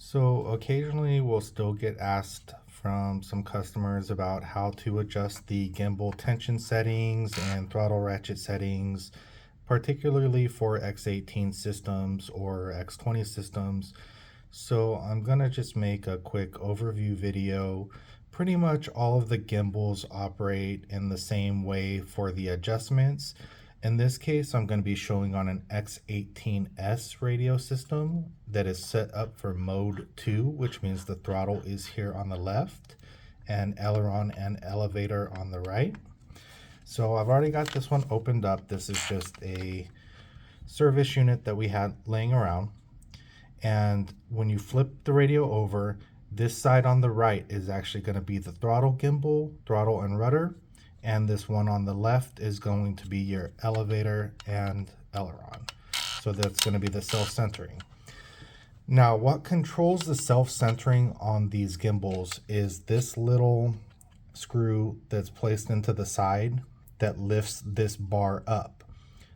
So occasionally we'll still get asked from some customers about how to adjust the gimbal tension settings and throttle ratchet settings, particularly for X18 systems or X20 systems. So I'm gonna just make a quick overview video. Pretty much all of the gimbals operate in the same way for the adjustments. In this case, I'm going to be showing on an X18S radio system that is set up for mode 2, which means the throttle is here on the left and aileron and elevator on the right. So I've already got this one opened up. This is just a service unit that we had laying around. And when you flip the radio over, this side on the right is actually going to be the throttle gimbal, throttle and rudder. And this one on the left is going to be your elevator and aileron. So that's going to be the self-centering. Now, what controls the self-centering on these gimbals is this little screw that's placed into the side that lifts this bar up.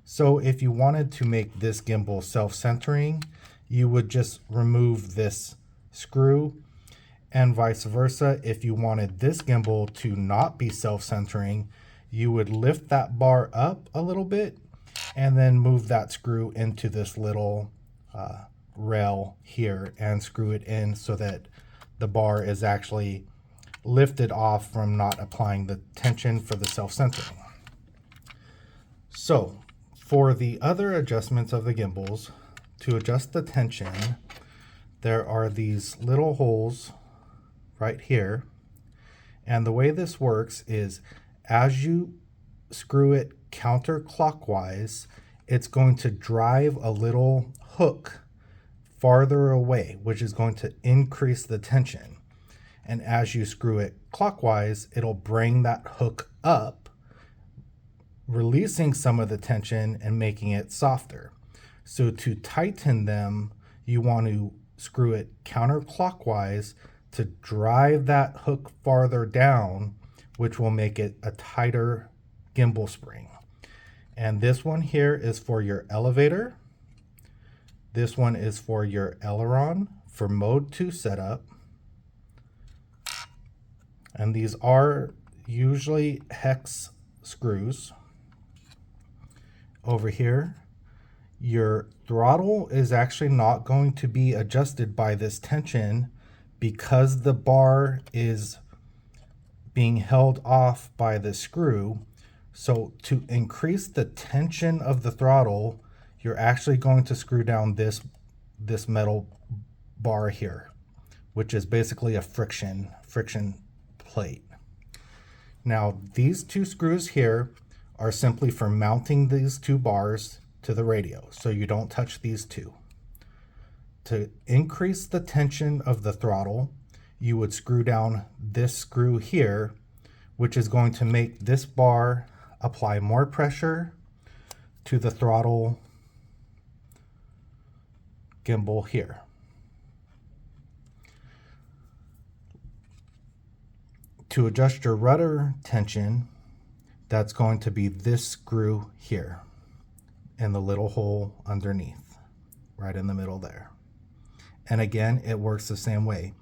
So if you wanted to make this gimbal self-centering, you would just remove this screw, and vice versa. If you wanted this gimbal to not be self-centering, you would lift that bar up a little bit and then move that screw into this little rail here and screw it in so that the bar is actually lifted off from not applying the tension for the self-centering. So for the other adjustments of the gimbals, to adjust the tension, there are these little holes right here. And the way this works is as you screw it counterclockwise, it's going to drive a little hook farther away, which is going to increase the tension. And as you screw it clockwise, it'll bring that hook up, releasing some of the tension and making it softer. So to tighten them, you want to screw it counterclockwise to drive that hook farther down, which will make it a tighter gimbal spring. And this one here is for your elevator. This one is for your aileron for mode 2 setup. And these are usually hex screws. Over here, your throttle is actually not going to be adjusted by this tension because the bar is being held off by the screw. So to increase the tension of the throttle, you're actually going to screw down this metal bar here, which is basically a friction plate. Now, these two screws here are simply for mounting these two bars to the radio, so you don't touch these two. To increase the tension of the throttle, you would screw down this screw here, which is going to make this bar apply more pressure to the throttle gimbal here. To adjust your rudder tension, that's going to be this screw here in the little hole underneath, right in the middle there. And again, it works the same way.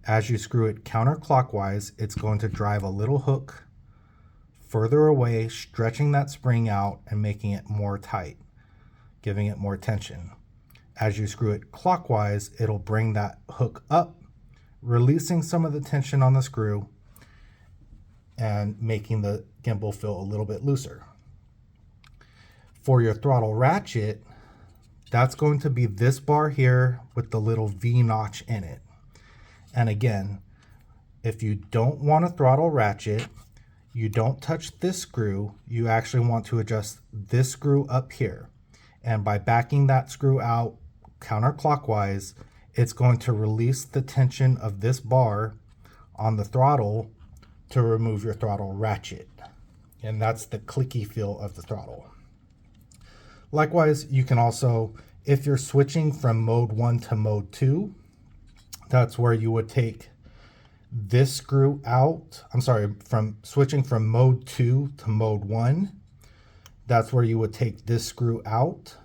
As you screw it counterclockwise, it's going to drive a little hook further away, stretching that spring out and making it more tight, giving it more tension. As you screw it clockwise, it'll bring that hook up, releasing some of the tension on the screw and making the gimbal feel a little bit looser. For your throttle ratchet, that's going to be this bar here with the little V notch in it. And again, if you don't want a throttle ratchet, you don't touch this screw. You actually want to adjust this screw up here. And by backing that screw out counterclockwise, it's going to release the tension of this bar on the throttle to remove your throttle ratchet. And that's the clicky feel of the throttle. Likewise, you can also, if you're switching from mode 1 to mode 2, that's where you would take this screw out. From switching from mode 2 to mode 1, that's where you would take this screw out,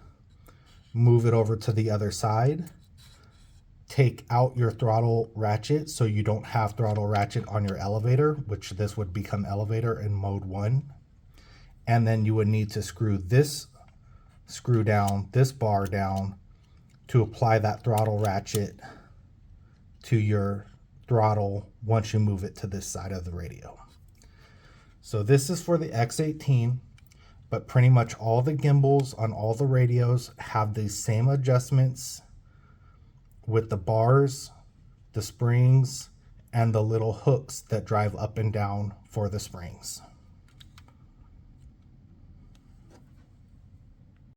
move it over to the other side, take out your throttle ratchet so you don't have throttle ratchet on your elevator, which this would become elevator in mode 1. And then you would need to screw this screw down, this bar down, to apply that throttle ratchet to your throttle once you move it to this side of the radio. So this is for the X18, but pretty much all the gimbals on all the radios have these same adjustments with the bars, the springs, and the little hooks that drive up and down for the springs.